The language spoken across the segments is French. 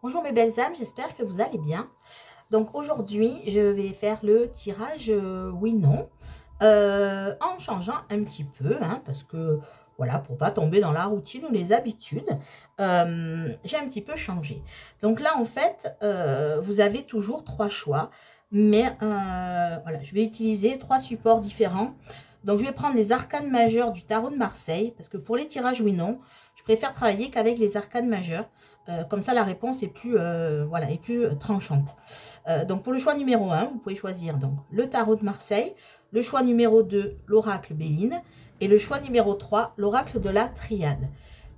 Bonjour mes belles âmes, j'espère que vous allez bien. Donc aujourd'hui, je vais faire le tirage oui/non en changeant un petit peu, hein, parce que voilà, pour pas tomber dans la routine ou les habitudes, j'ai un petit peu changé. Donc là, en fait, vous avez toujours 3 choix, mais voilà, je vais utiliser 3 supports différents. Donc je vais prendre les arcanes majeures du tarot de Marseille, parce que pour les tirages oui/non, je préfère travailler qu'avec les arcanes majeures. Comme ça, la réponse est plus, voilà, est plus tranchante. Donc, pour le choix numéro 1, vous pouvez choisir donc, le tarot de Marseille, le choix numéro 2, l'oracle Béline, et le choix numéro 3, l'oracle de la Triade.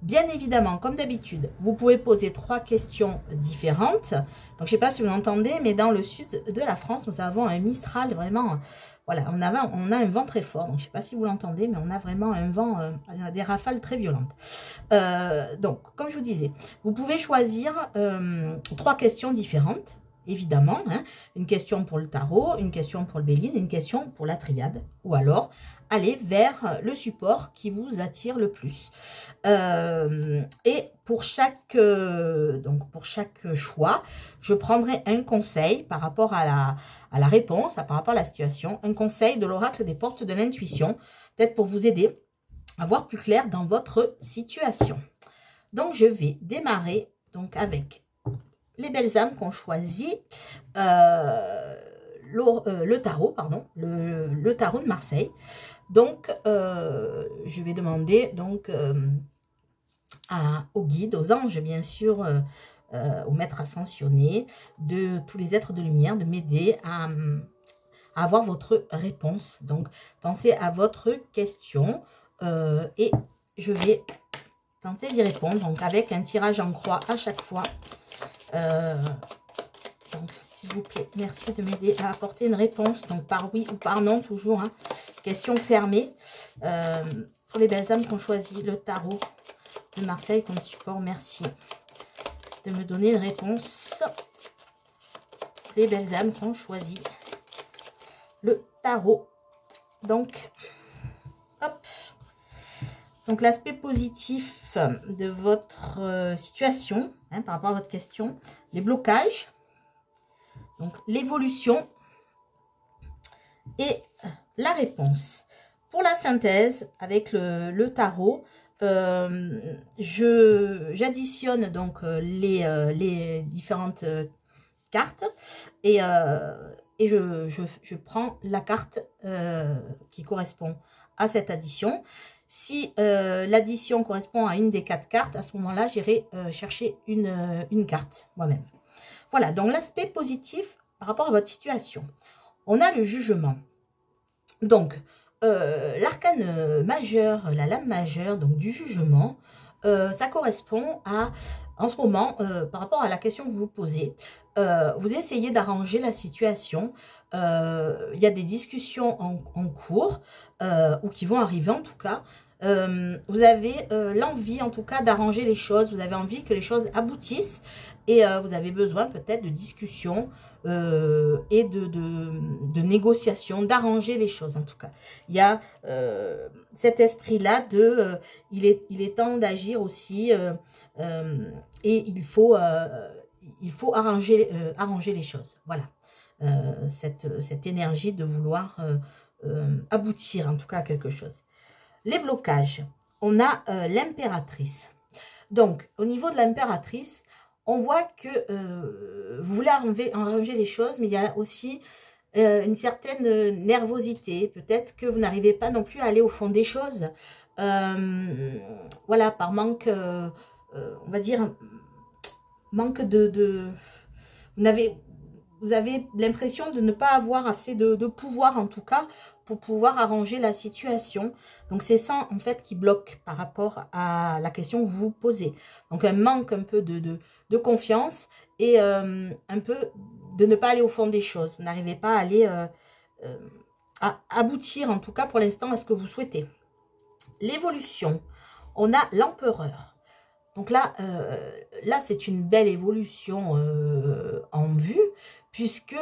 Bien évidemment, comme d'habitude, vous pouvez poser 3 questions différentes. Donc, je ne sais pas si vous entendez, mais dans le sud de la France, nous avons un Mistral vraiment... Voilà, on a un vent très fort. Donc, je ne sais pas si vous l'entendez, mais on a vraiment un vent, des rafales très violentes. Donc, comme je vous disais, vous pouvez choisir 3 questions différentes, évidemment. Hein, une question pour le tarot, une question pour le béline et une question pour la triade. Ou alors, aller vers le support qui vous attire le plus. Et pour chaque choix, je prendrai un conseil par rapport à la réponse, par rapport à la situation. Un conseil de l'oracle des portes de l'intuition, peut-être pour vous aider à voir plus clair dans votre situation. Donc, je vais démarrer donc avec les belles âmes qu'on choisit, le tarot, pardon, le tarot de Marseille. Donc, je vais demander donc aux guides, aux anges, bien sûr, aux maîtres ascensionnés, de tous les êtres de lumière, de m'aider à avoir votre réponse. Donc, pensez à votre question et je vais tenter d'y répondre, donc avec un tirage en croix à chaque fois. Donc, s'il vous plaît, merci de m'aider à apporter une réponse, donc par oui ou par non, toujours. Hein. Question fermée. Pour les belles âmes qui ont choisi le tarot de Marseille comme support, merci de me donner une réponse. Les belles âmes qui ont choisi le tarot. Donc, hop. Donc, l'aspect positif de votre situation, hein, par rapport à votre question, les blocages, donc l'évolution et la réponse. Pour la synthèse, avec le tarot, j'additionne donc les différentes cartes et je prends la carte qui correspond à cette addition. Si l'addition correspond à une des 4 cartes, à ce moment-là, j'irai chercher une carte moi-même. Voilà, donc l'aspect positif par rapport à votre situation. On a le jugement. Donc, l'arcane majeur, la lame majeure, donc du jugement, ça correspond à, en ce moment, par rapport à la question que vous vous posez, vous essayez d'arranger la situation. Il y a des discussions en cours, ou qui vont arriver en tout cas. Vous avez l'envie en tout cas d'arranger les choses, vous avez envie que les choses aboutissent et vous avez besoin peut-être de discussions et de négociations, d'arranger les choses en tout cas. Il y a cet esprit-là de il est temps d'agir aussi et il faut arranger les choses. Voilà, cette énergie de vouloir aboutir en tout cas à quelque chose. Les blocages, on a l'impératrice. Donc, au niveau de l'impératrice, on voit que vous voulez arranger les choses, mais il y a aussi une certaine nervosité. Peut-être que vous n'arrivez pas non plus à aller au fond des choses. Voilà, par manque, on va dire, manque vous avez l'impression de ne pas avoir assez de pouvoir, en tout cas, pour pouvoir arranger la situation. Donc, c'est ça, en fait, qui bloque par rapport à la question que vous vous posez. Donc, un manque un peu de confiance et un peu de ne pas aller au fond des choses. Vous n'arrivez pas à aller à aboutir, en tout cas, pour l'instant, à ce que vous souhaitez. L'évolution, on a l'empereur. Donc là, c'est une belle évolution en vue, puisque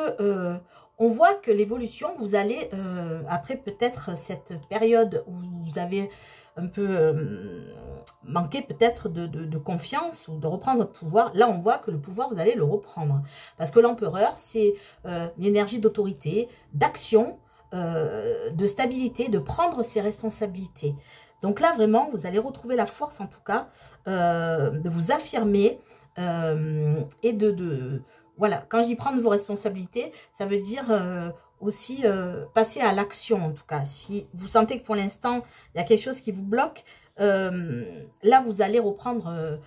on voit que l'évolution, vous allez, après peut-être cette période où vous avez un peu manquez peut-être de confiance ou de reprendre votre pouvoir. Là, on voit que le pouvoir, vous allez le reprendre. Parce que l'empereur, c'est l'énergie d'autorité, d'action, de stabilité, de prendre ses responsabilités. Donc là, vraiment, vous allez retrouver la force, en tout cas, de vous affirmer et voilà, quand je dis prendre vos responsabilités, ça veut dire aussi passer à l'action, en tout cas. Si vous sentez que pour l'instant, il y a quelque chose qui vous bloque, là, vous allez reprendre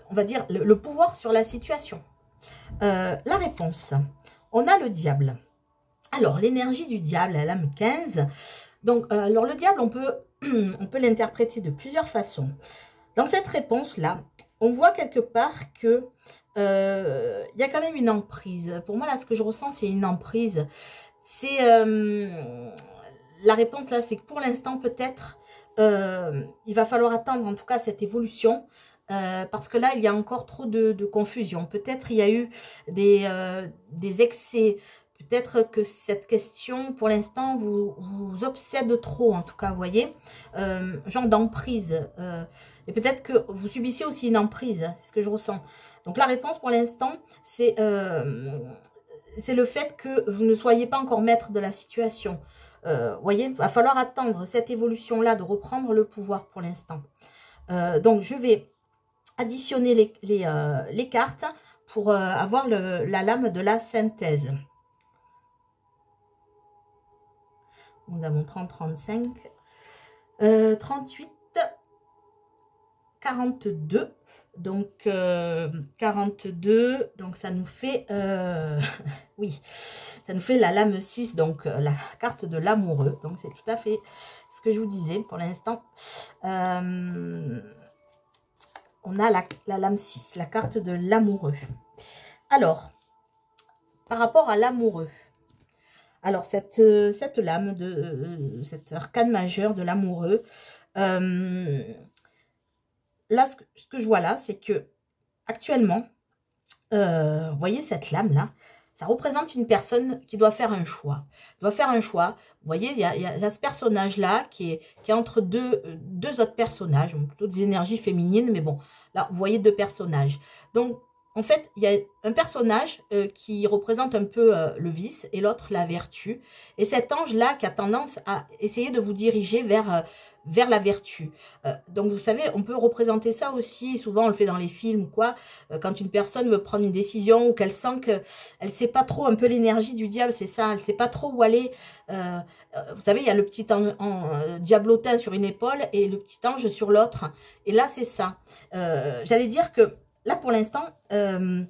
on va dire, le pouvoir sur la situation. La réponse, on a le diable. Alors, l'énergie du diable, la lame 15. Donc, alors le diable, on peut l'interpréter de plusieurs façons. Dans cette réponse-là, on voit quelque part que il y a quand même une emprise. Pour moi, là, ce que je ressens, c'est une emprise. C'est la réponse, là, c'est que pour l'instant, peut-être, il va falloir attendre, en tout cas, cette évolution. Parce que là, il y a encore trop de confusion. Peut-être il y a eu des excès. Peut-être que cette question, pour l'instant, vous obsède trop, en tout cas, vous voyez. Genre d'emprise. Et peut-être que vous subissez aussi une emprise. C'est ce que je ressens. Donc la réponse pour l'instant, c'est le fait que vous ne soyez pas encore maître de la situation. Vous voyez, il va falloir attendre cette évolution-là, de reprendre le pouvoir pour l'instant. Donc je vais additionner les cartes pour avoir la lame de la synthèse. Nous avons 30, 35, 38, 42. Donc, 42, donc ça nous fait, oui, ça nous fait la lame 6, donc la carte de l'amoureux. Donc, c'est tout à fait ce que je vous disais pour l'instant. On a la lame 6, la carte de l'amoureux. Alors, par rapport à l'amoureux, alors cette lame, cet arcane majeur de l'amoureux, là, ce que je vois là, c'est que actuellement, vous voyez cette lame-là, ça représente une personne qui doit faire un choix. Doit faire un choix. Vous voyez, il y a ce personnage-là qui est entre deux autres personnages, plutôt des énergies féminines, mais bon, là, vous voyez deux personnages. Donc, en fait, il y a un personnage qui représente un peu le vice et l'autre la vertu. Et cet ange-là qui a tendance à essayer de vous diriger vers la vertu. Donc, vous savez, on peut représenter ça aussi, souvent on le fait dans les films ou quoi, quand une personne veut prendre une décision ou qu'elle sent qu'elle ne sait pas trop, un peu l'énergie du diable, c'est ça, elle ne sait pas trop où aller. Vous savez, il y a le petit diablotin sur une épaule et le petit ange sur l'autre. Et là, c'est ça. J'allais dire que là, pour l'instant, j'allais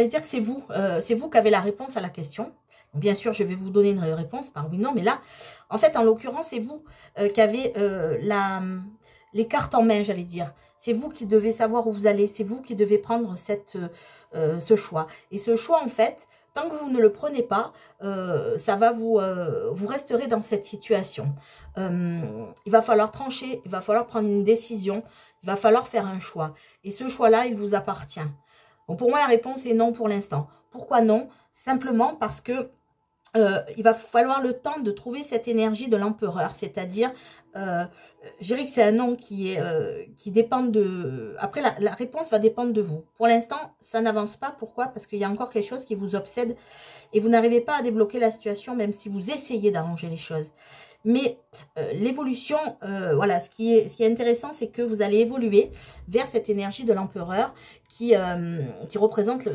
dire que c'est vous qui avez la réponse à la question. Bien sûr, je vais vous donner une réponse par oui, non, mais là, en fait, en l'occurrence, c'est vous qui avez les cartes en main, j'allais dire. C'est vous qui devez savoir où vous allez, c'est vous qui devez prendre ce choix. Et ce choix, en fait, tant que vous ne le prenez pas, ça va vous resterez dans cette situation. Il va falloir trancher, il va falloir prendre une décision, il va falloir faire un choix. Et ce choix-là, il vous appartient. Bon, pour moi, la réponse est non pour l'instant. Pourquoi non? Simplement parce que il va falloir le temps de trouver cette énergie de l'empereur, c'est-à-dire, je dirais que c'est un nom qui dépend de... Après, la réponse va dépendre de vous. Pour l'instant, ça n'avance pas. Pourquoi? Parce qu'il y a encore quelque chose qui vous obsède et vous n'arrivez pas à débloquer la situation, même si vous essayez d'arranger les choses. Mais l'évolution, voilà, ce qui est intéressant, c'est que vous allez évoluer vers cette énergie de l'empereur qui représente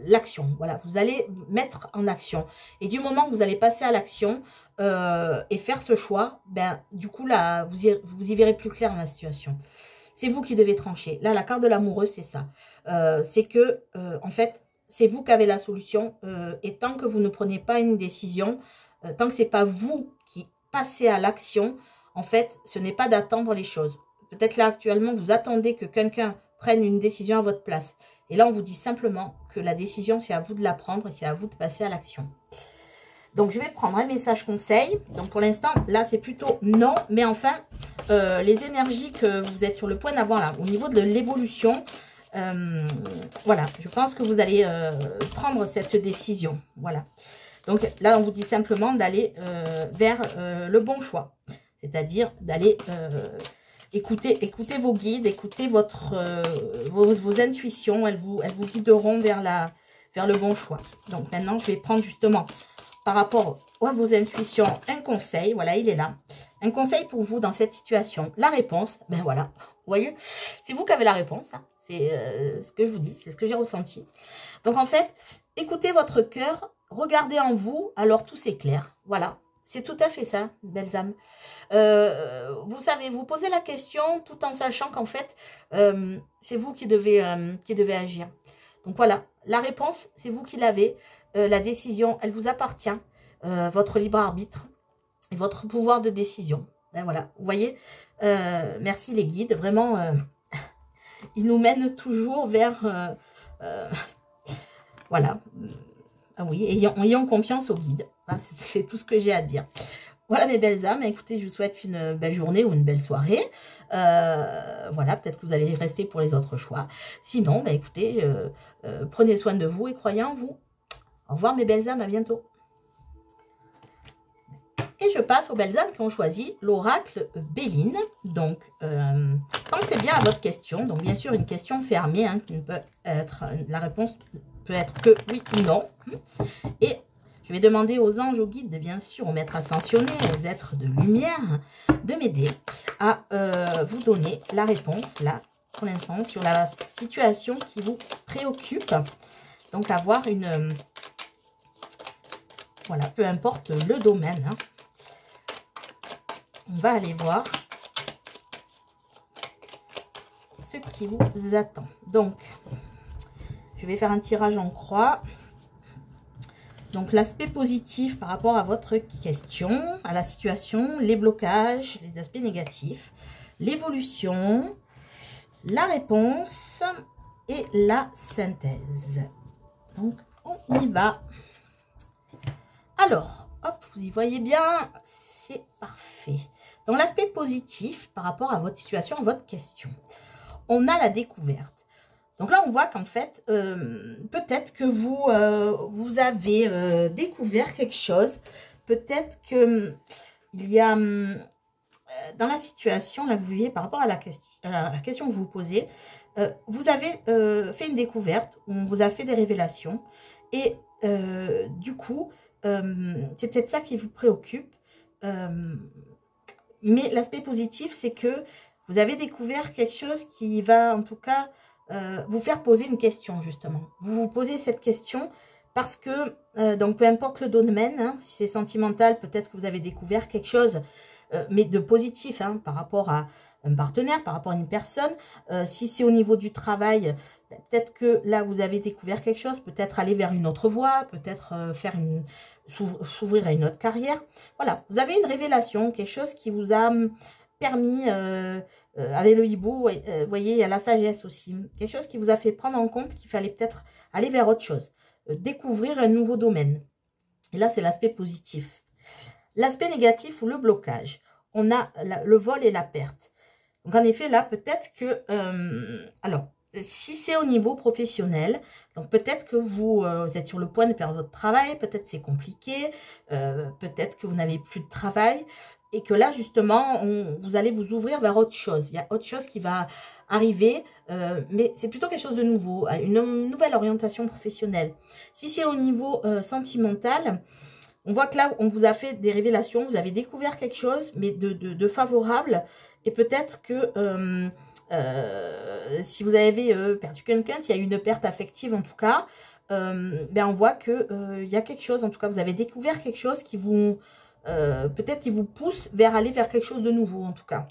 l'action. Voilà, vous allez mettre en action. Et du moment que vous allez passer à l'action et faire ce choix, ben, du coup, là, vous y verrez plus clair dans la situation. C'est vous qui devez trancher. Là, la carte de l'amoureux, c'est ça. C'est que, en fait, c'est vous qui avez la solution. Et tant que vous ne prenez pas une décision, tant que ce n'est pas vous qui passez à l'action, en fait, ce n'est pas d'attendre les choses. Peut-être là, actuellement, vous attendez que quelqu'un prenne une décision à votre place. Et là, on vous dit simplement que la décision, c'est à vous de la prendre et c'est à vous de passer à l'action. Donc, je vais prendre un message conseil. Donc, pour l'instant, là, c'est plutôt non. Mais enfin, les énergies que vous êtes sur le point d'avoir là, au niveau de l'évolution, voilà, je pense que vous allez prendre cette décision. Voilà. Donc là, on vous dit simplement d'aller vers le bon choix. C'est-à-dire d'aller écouter vos guides, écouter vos intuitions. Elles vous guideront vers le bon choix. Donc maintenant, je vais prendre justement, par rapport à vos intuitions, un conseil. Voilà, il est là. Un conseil pour vous dans cette situation. La réponse, ben voilà. Vous voyez, c'est vous qui avez la réponse. Hein. C'est ce que je vous dis, c'est ce que j'ai ressenti. Donc en fait, écoutez votre cœur, regardez en vous, alors tout s'éclaire. Voilà, c'est tout à fait ça, belles âmes. Vous savez, vous posez la question tout en sachant qu'en fait, c'est vous qui devez agir. Donc voilà, la réponse, c'est vous qui l'avez. La décision, elle vous appartient. Votre libre arbitre et votre pouvoir de décision. Ben voilà, vous voyez, merci les guides, vraiment, ils nous mènent toujours vers... voilà. Ah oui, ayons confiance aux guides. Hein, c'est tout ce que j'ai à dire. Voilà mes belles âmes. Écoutez, je vous souhaite une belle journée ou une belle soirée. Voilà, peut-être que vous allez rester pour les autres choix. Sinon, bah, écoutez, prenez soin de vous et croyez en vous. Au revoir mes belles âmes, à bientôt. Et je passe aux belles âmes qui ont choisi l'oracle Béline. Donc, pensez bien à votre question. Donc, bien sûr, une question fermée, hein, qui ne peut être, la réponse peut être que oui ou non. Et je vais demander aux anges, aux guides, bien sûr, aux maîtres ascensionnés, aux êtres de lumière, de m'aider à vous donner la réponse, là, pour l'instant, sur la situation qui vous préoccupe. Donc, avoir une... voilà, peu importe le domaine, hein. On va aller voir ce qui vous attend. Donc, je vais faire un tirage en croix. Donc, l'aspect positif par rapport à votre question, à la situation, les blocages, les aspects négatifs, l'évolution, la réponse et la synthèse. Donc, on y va. Alors, hop, vous y voyez bien, c'est parfait. Dans l'aspect positif, par rapport à votre situation, à votre question, on a la découverte. Donc là, on voit qu'en fait, peut-être que vous avez découvert quelque chose. Peut-être que il y a, dans la situation, là, vous voyez, par rapport à la question que vous vous posez, vous avez fait une découverte, on vous a fait des révélations. Et du coup, c'est peut-être ça qui vous préoccupe. Mais l'aspect positif, c'est que vous avez découvert quelque chose qui va, en tout cas, vous faire poser une question, justement. Vous vous posez cette question parce que, donc, peu importe le domaine, hein, si c'est sentimental, peut-être que vous avez découvert quelque chose, mais de positif, hein, par rapport à un partenaire, par rapport à une personne. Si c'est au niveau du travail, peut-être que là, vous avez découvert quelque chose, peut-être aller vers une autre voie, peut-être s'ouvrir à une autre carrière. Voilà, vous avez une révélation, quelque chose qui vous a permis, avec le hibou, vous voyez, il y a la sagesse aussi, quelque chose qui vous a fait prendre en compte qu'il fallait peut-être aller vers autre chose, découvrir un nouveau domaine. Et là, c'est l'aspect positif. L'aspect négatif ou le blocage, on a le vol et la perte. Donc, en effet, là, peut-être que, alors, si c'est au niveau professionnel, donc peut-être que vous êtes sur le point de perdre votre travail, peut-être c'est compliqué, peut-être que vous n'avez plus de travail, et que là, justement, vous allez vous ouvrir vers autre chose. Il y a autre chose qui va arriver, mais c'est plutôt quelque chose de nouveau, une nouvelle orientation professionnelle. Si c'est au niveau sentimental, on voit que là, on vous a fait des révélations, vous avez découvert quelque chose, mais de favorable, et peut-être que... si vous avez perdu quelqu'un, s'il y a eu une perte affective en tout cas, ben on voit que il y a quelque chose, en tout cas vous avez découvert quelque chose qui vous peut-être qui vous pousse vers aller vers quelque chose de nouveau en tout cas.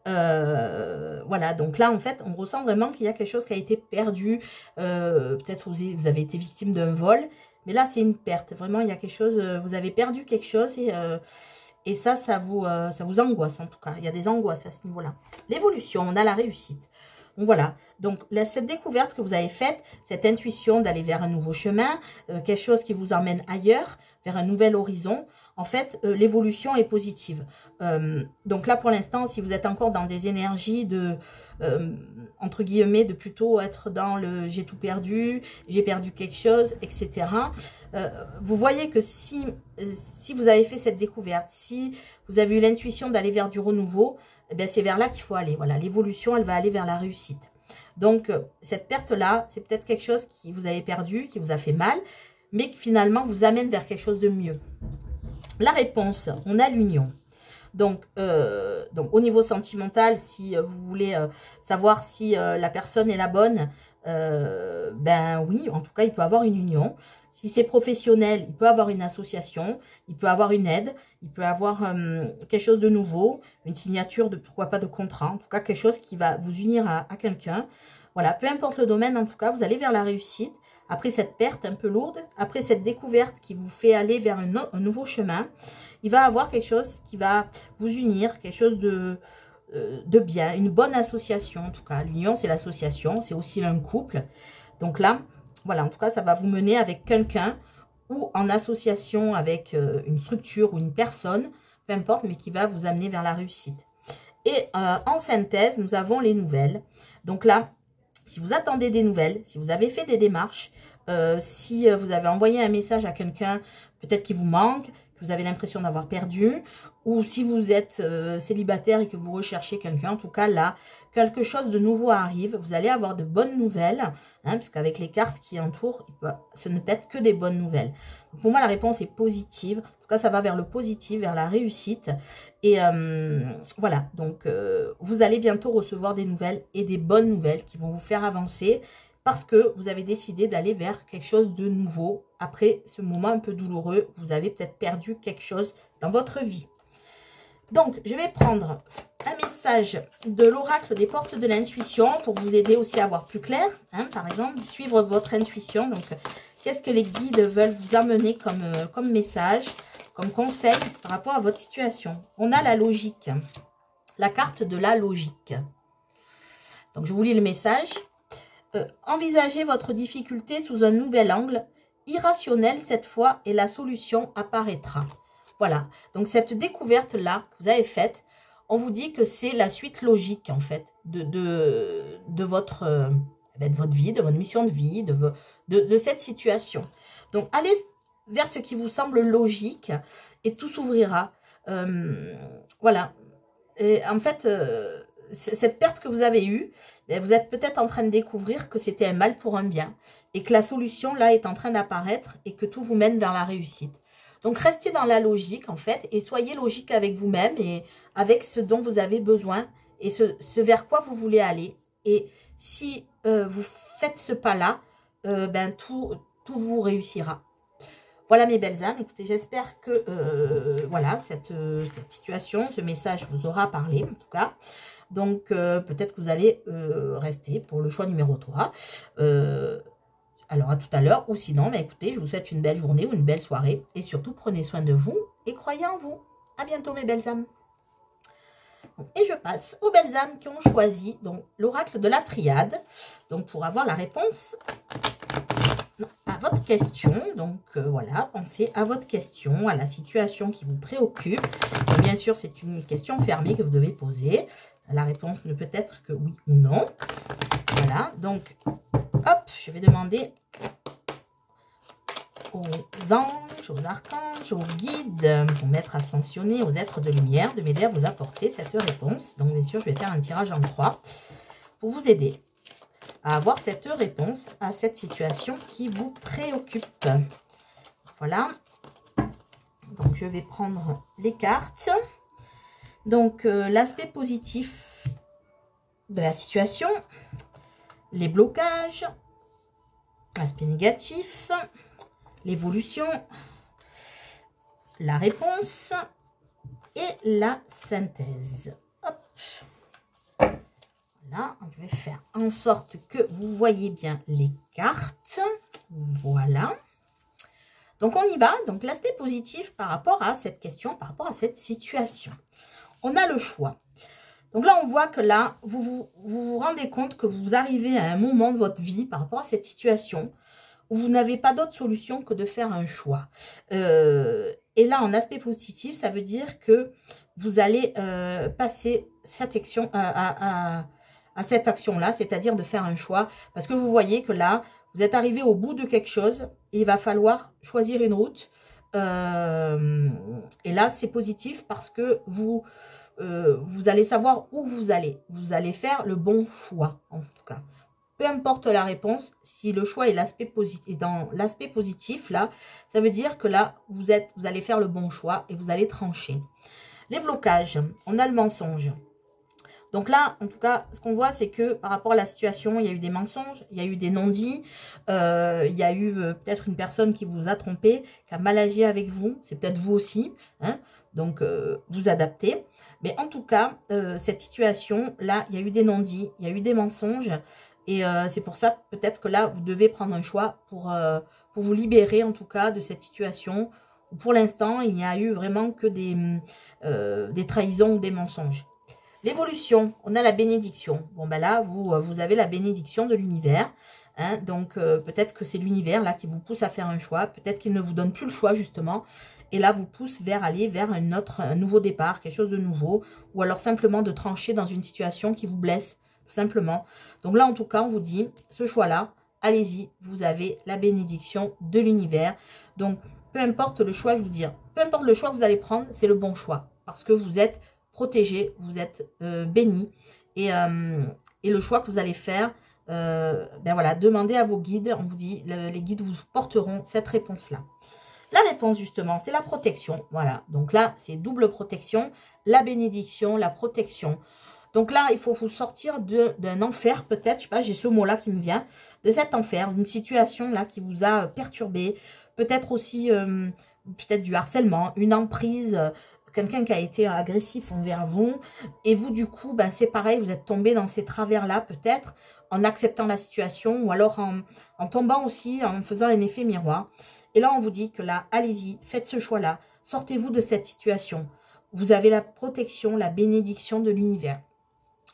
Voilà, donc là en fait on ressent vraiment qu'il y a quelque chose qui a été perdu, peut-être vous avez été victime d'un vol, mais là c'est une perte, vraiment il y a quelque chose, vous avez perdu quelque chose et ça vous angoisse en tout cas. Il y a des angoisses à ce niveau-là. L'évolution, on a la réussite. Donc voilà. Donc cette découverte que vous avez faite, cette intuition d'aller vers un nouveau chemin, quelque chose qui vous emmène ailleurs, vers un nouvel horizon. en fait, l'évolution est positive. Donc là, pour l'instant, si vous êtes encore dans des énergies de, entre guillemets, de plutôt être dans le j'ai tout perdu, j'ai perdu quelque chose, etc. Vous voyez que si vous avez fait cette découverte, si vous avez eu l'intuition d'aller vers du renouveau, eh bien c'est vers là qu'il faut aller. Voilà, l'évolution, elle va aller vers la réussite. Donc, cette perte-là, c'est peut-être quelque chose qui vous avez perdu, qui vous a fait mal, mais qui finalement vous amène vers quelque chose de mieux. La réponse, on a l'union. Donc, au niveau sentimental, si vous voulez savoir si la personne est la bonne, ben oui, en tout cas, il peut avoir une union. Si c'est professionnel, il peut avoir une association, il peut avoir une aide, il peut avoir quelque chose de nouveau, une signature de, pourquoi pas, de contrat, en tout cas quelque chose qui va vous unir à quelqu'un. Voilà, peu importe le domaine, en tout cas, vous allez vers la réussite. Après cette perte un peu lourde, après cette découverte qui vous fait aller vers un nouveau chemin, il va y avoir quelque chose qui va vous unir, quelque chose de bien, une bonne association en tout cas. L'union, c'est l'association, c'est aussi un couple. Donc là, voilà, en tout cas, ça va vous mener avec quelqu'un ou en association avec une structure ou une personne, peu importe, mais qui va vous amener vers la réussite. Et en synthèse, nous avons les nouvelles. Donc là, si vous attendez des nouvelles, si vous avez fait des démarches, si vous avez envoyé un message à quelqu'un, peut-être qui vous manque, que vous avez l'impression d'avoir perdu, ou si vous êtes célibataire et que vous recherchez quelqu'un, en tout cas là, quelque chose de nouveau arrive, vous allez avoir de bonnes nouvelles, hein, parce qu'avec les cartes qui entourent, ce ne peut être que des bonnes nouvelles. Donc pour moi, la réponse est positive, en tout cas ça va vers le positif, vers la réussite, et voilà, donc vous allez bientôt recevoir des nouvelles et des bonnes nouvelles qui vont vous faire avancer, parce que vous avez décidé d'aller vers quelque chose de nouveau. Après ce moment un peu douloureux, vous avez peut-être perdu quelque chose dans votre vie. Donc, je vais prendre un message de l'oracle des portes de l'intuition pour vous aider aussi à voir plus clair. Hein, par exemple, suivre votre intuition. Donc, qu'est-ce que les guides veulent vous amener comme message, comme conseil par rapport à votre situation? On a la logique, la carte de la logique. Donc, je vous lis le message. Envisagez votre difficulté sous un nouvel angle, irrationnel cette fois, et la solution apparaîtra. Voilà, donc cette découverte-là que vous avez faite, on vous dit que c'est la suite logique, en fait, de votre vie, de votre mission de vie, de cette situation. Donc, allez vers ce qui vous semble logique et tout s'ouvrira. Voilà. Et en fait, cette perte que vous avez eue, vous êtes peut-être en train de découvrir que c'était un mal pour un bien et que la solution, là, est en train d'apparaître et que tout vous mène vers la réussite. Donc, restez dans la logique, en fait, et soyez logique avec vous-même et avec ce dont vous avez besoin et ce vers quoi vous voulez aller. Et si vous faites ce pas-là, ben tout vous réussira. Voilà mes belles âmes. Écoutez, j'espère que voilà, cette situation, ce message vous aura parlé, en tout cas. Donc, peut-être que vous allez rester pour le choix numéro 3. Alors, à tout à l'heure. Ou sinon, bah, écoutez, je vous souhaite une belle journée ou une belle soirée. Et surtout, prenez soin de vous et croyez en vous. À bientôt, mes belles âmes. Et je passe aux belles âmes qui ont choisi l'oracle de la triade. Donc, pour avoir la réponse à votre question. Donc, voilà, pensez à votre question, à la situation qui vous préoccupe. Et bien sûr, c'est une question fermée que vous devez poser. La réponse ne peut être que oui ou non. Voilà, donc, hop, je vais demander aux anges, aux archanges, aux guides, aux maîtres ascensionnés, aux êtres de lumière, de m'aider à vous apporter cette réponse. Donc, bien sûr, je vais faire un tirage en 3 pour vous aider à avoir cette réponse à cette situation qui vous préoccupe. Voilà. Donc, je vais prendre les cartes. Donc, l'aspect positif de la situation, les blocages, l'aspect négatif, l'évolution, la réponse et la synthèse. Hop. Voilà, je vais faire en sorte que vous voyez bien les cartes. Voilà. Donc, on y va. Donc, l'aspect positif par rapport à cette question, par rapport à cette situation. On a le choix. Donc là, on voit que là, vous vous rendez compte que vous arrivez à un moment de votre vie par rapport à cette situation où vous n'avez pas d'autre solution que de faire un choix. Et là, en aspect positif, ça veut dire que vous allez passer cette action à cette action-là, c'est-à-dire de faire un choix. Parce que vous voyez que là, vous êtes arrivé au bout de quelque chose. Et il va falloir choisir une route. Et là, c'est positif parce que vous allez savoir où vous allez. Vous allez faire le bon choix, en tout cas. Peu importe la réponse, si le choix est dans l'aspect positif, là, ça veut dire que là, vous allez faire le bon choix et vous allez trancher. Les blocages, on a le mensonge. Donc là, en tout cas, ce qu'on voit, c'est que par rapport à la situation, il y a eu des mensonges, il y a eu des non-dits, il y a eu peut-être une personne qui vous a trompé, qui a mal agi avec vous, c'est peut-être vous aussi, hein, donc vous adaptez. Mais en tout cas, cette situation-là, il y a eu des non-dits, il y a eu des mensonges, et c'est pour ça peut-être que là, vous devez prendre un choix pour vous libérer en tout cas de cette situation. Pour l'instant, il n'y a eu vraiment que des trahisons ou des mensonges. L'évolution, on a la bénédiction. Bon, ben là, vous avez la bénédiction de l'univers. Hein, donc, peut-être que c'est l'univers là qui vous pousse à faire un choix. Peut-être qu'il ne vous donne plus le choix, justement. Et là, vous pousse vers aller vers un nouveau départ, quelque chose de nouveau. Ou alors simplement de trancher dans une situation qui vous blesse, tout simplement. Donc là, en tout cas, on vous dit, ce choix-là, allez-y, vous avez la bénédiction de l'univers. Donc, peu importe le choix, je vous dis, peu importe le choix que vous allez prendre, c'est le bon choix. Parce que vous êtes protégé, vous êtes béni. Et le choix que vous allez faire, ben voilà, demandez à vos guides. On vous dit, les guides vous porteront cette réponse-là. La réponse, justement, c'est la protection. Voilà, donc là, c'est double protection. La bénédiction, la protection. Donc là, il faut vous sortir d'un enfer, peut-être, je sais pas, j'ai ce mot-là qui me vient, de cet enfer, d'une situation là qui vous a perturbé, peut-être aussi, peut-être du harcèlement, une emprise, quelqu'un qui a été agressif envers vous, et vous, du coup, ben, c'est pareil, vous êtes tombé dans ces travers-là, peut-être, en acceptant la situation, ou alors en tombant aussi, en faisant un effet miroir. Et là, on vous dit que là, allez-y, faites ce choix-là, sortez-vous de cette situation. Vous avez la protection, la bénédiction de l'univers.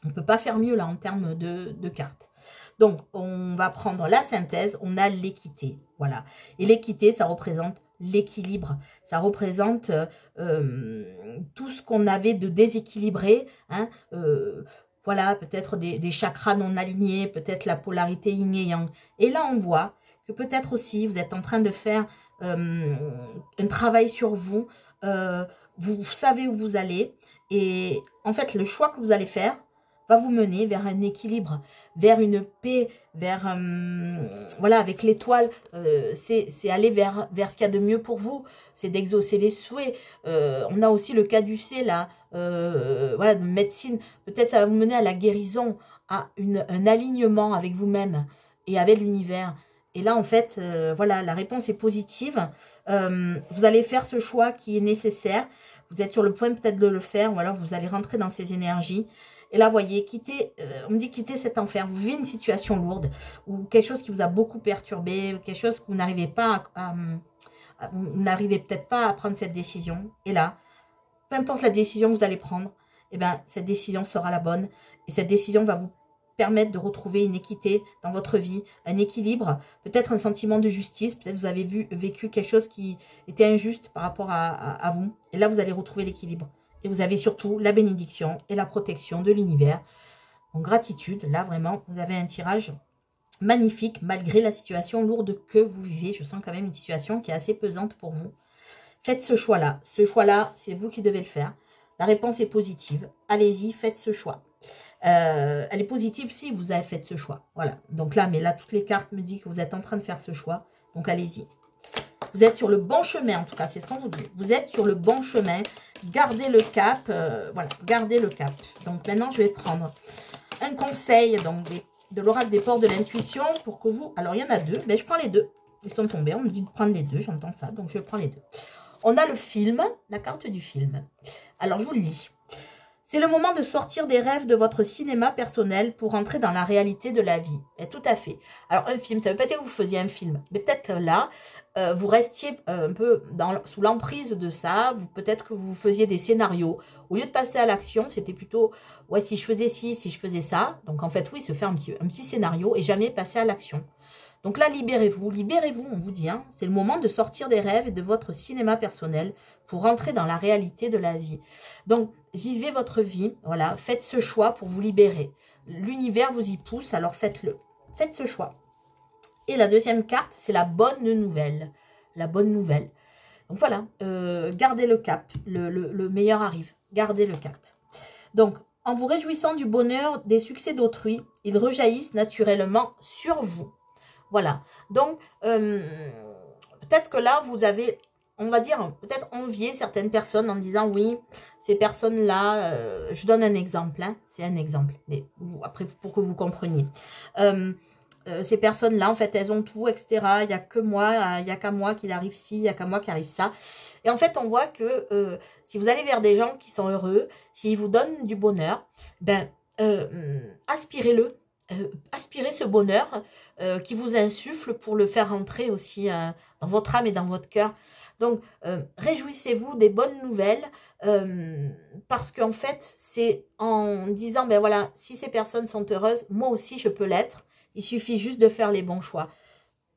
On ne peut pas faire mieux là en termes de cartes. Donc, on va prendre la synthèse, on a l'équité. Voilà. Et l'équité, ça représente l'équilibre. Ça représente tout ce qu'on avait de déséquilibré. Hein, voilà, peut-être des chakras non alignés, peut-être la polarité yin et yang. Et là, on voit que peut-être aussi, vous êtes en train de faire un travail sur vous. Vous savez où vous allez. Et en fait, le choix que vous allez faire va vous mener vers un équilibre, vers une paix, vers, voilà, avec l'étoile, c'est aller vers ce qu'il y a de mieux pour vous, c'est d'exaucer les souhaits. On a aussi le caducée, là, voilà, de médecine, peut-être ça va vous mener à la guérison, à un alignement avec vous-même et avec l'univers. Et là, en fait, voilà, la réponse est positive. Vous allez faire ce choix qui est nécessaire. Vous êtes sur le point peut-être de le faire, ou alors vous allez rentrer dans ces énergies. Et là, vous voyez, on me dit quitter cet enfer. Vous vivez une situation lourde ou quelque chose qui vous a beaucoup perturbé, quelque chose que vous n'arrivez pas vous n'arrivez peut-être pas à prendre cette décision. Et là, peu importe la décision que vous allez prendre, eh ben, cette décision sera la bonne. Et cette décision va vous permettre de retrouver une équité dans votre vie, un équilibre, peut-être un sentiment de justice, peut-être vous avez vécu quelque chose qui était injuste par rapport à vous. Et là, vous allez retrouver l'équilibre. Et vous avez surtout la bénédiction et la protection de l'univers. En gratitude, là vraiment, vous avez un tirage magnifique malgré la situation lourde que vous vivez. Je sens quand même une situation qui est assez pesante pour vous. Faites ce choix-là. Ce choix-là, c'est vous qui devez le faire. La réponse est positive. Allez-y, faites ce choix. Elle est positive si vous avez fait ce choix. Voilà. Donc là, mais là, toutes les cartes me disent que vous êtes en train de faire ce choix. Donc allez-y. Vous êtes sur le bon chemin, en tout cas, c'est ce qu'on vous dit. Vous êtes sur le bon chemin. Gardez le cap. Voilà, gardez le cap. Donc maintenant, je vais prendre un conseil donc, de l'oracle des ports de l'intuition pour que vous... Alors, il y en a deux, mais je prends les deux. Ils sont tombés, on me dit de prendre les deux, j'entends ça, donc je prends les deux. On a le film, la carte du film. Alors, je vous le lis. C'est le moment de sortir des rêves de votre cinéma personnel pour entrer dans la réalité de la vie. Et tout à fait. Alors, un film, ça ne veut pas dire que vous faisiez un film. Mais peut-être là, vous restiez un peu sous l'emprise de ça. Peut-être que vous faisiez des scénarios. Au lieu de passer à l'action, c'était plutôt, ouais, si je faisais ci, si je faisais ça. Donc, en fait, oui, se faire un petit scénario et jamais passer à l'action. Donc là, libérez-vous, on vous dit, hein, c'est le moment de sortir des rêves et de votre cinéma personnel pour rentrer dans la réalité de la vie. Donc, vivez votre vie, voilà, faites ce choix pour vous libérer. L'univers vous y pousse, alors faites-le. Faites ce choix. Et la deuxième carte, c'est la bonne nouvelle. La bonne nouvelle. Donc voilà, gardez le cap, le meilleur arrive. Gardez le cap. Donc, en vous réjouissant du bonheur des succès d'autrui, ils rejaillissent naturellement sur vous. Voilà. Donc, peut-être que là, vous avez, on va dire, peut-être envié certaines personnes en disant, oui, ces personnes-là, je donne un exemple, hein, c'est un exemple, mais après, pour que vous compreniez. Ces personnes-là, en fait, elles ont tout, etc. Il n'y a que moi, il n'y a qu'à moi qu'il arrive ci, il n'y a qu'à moi qui arrive ça. Et en fait, on voit que si vous allez vers des gens qui sont heureux, s'ils vous donnent du bonheur, ben, aspirez-le. Aspirez ce bonheur qui vous insuffle pour le faire rentrer aussi dans votre âme et dans votre cœur. Donc, réjouissez-vous des bonnes nouvelles parce qu'en fait, c'est en disant, ben voilà, si ces personnes sont heureuses, moi aussi je peux l'être. Il suffit juste de faire les bons choix.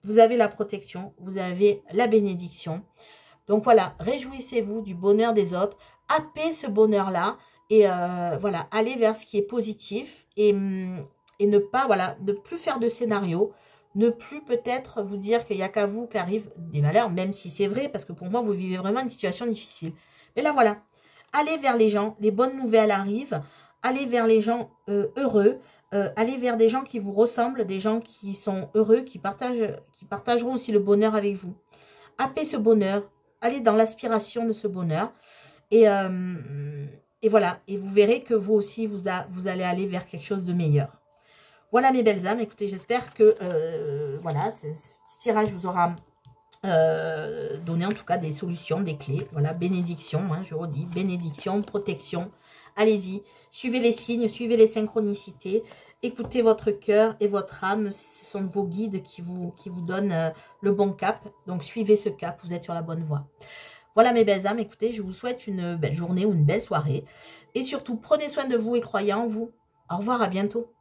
Vous avez la protection, vous avez la bénédiction. Donc voilà, réjouissez-vous du bonheur des autres. Happez ce bonheur-là et voilà, allez vers ce qui est positif et ne pas, voilà, ne plus faire de scénario. Ne plus peut-être vous dire qu'il n'y a qu'à vous qu'arrivent des malheurs, même si c'est vrai, parce que pour moi, vous vivez vraiment une situation difficile. Mais là, voilà, allez vers les gens, les bonnes nouvelles arrivent. Allez vers les gens heureux. Allez vers des gens qui vous ressemblent, des gens qui sont heureux, qui partageront aussi le bonheur avec vous. Happez ce bonheur, allez dans l'aspiration de ce bonheur. Et voilà, et vous verrez que vous aussi, vous allez aller vers quelque chose de meilleur. Voilà mes belles âmes, écoutez, j'espère que voilà, ce petit tirage vous aura donné en tout cas des solutions, des clés. Voilà, bénédiction, hein, je redis, bénédiction, protection. Allez-y, suivez les signes, suivez les synchronicités, écoutez votre cœur et votre âme, ce sont vos guides qui vous donnent le bon cap. Donc suivez ce cap, vous êtes sur la bonne voie. Voilà mes belles âmes, écoutez, je vous souhaite une belle journée ou une belle soirée. Et surtout, prenez soin de vous et croyez en vous. Au revoir, à bientôt.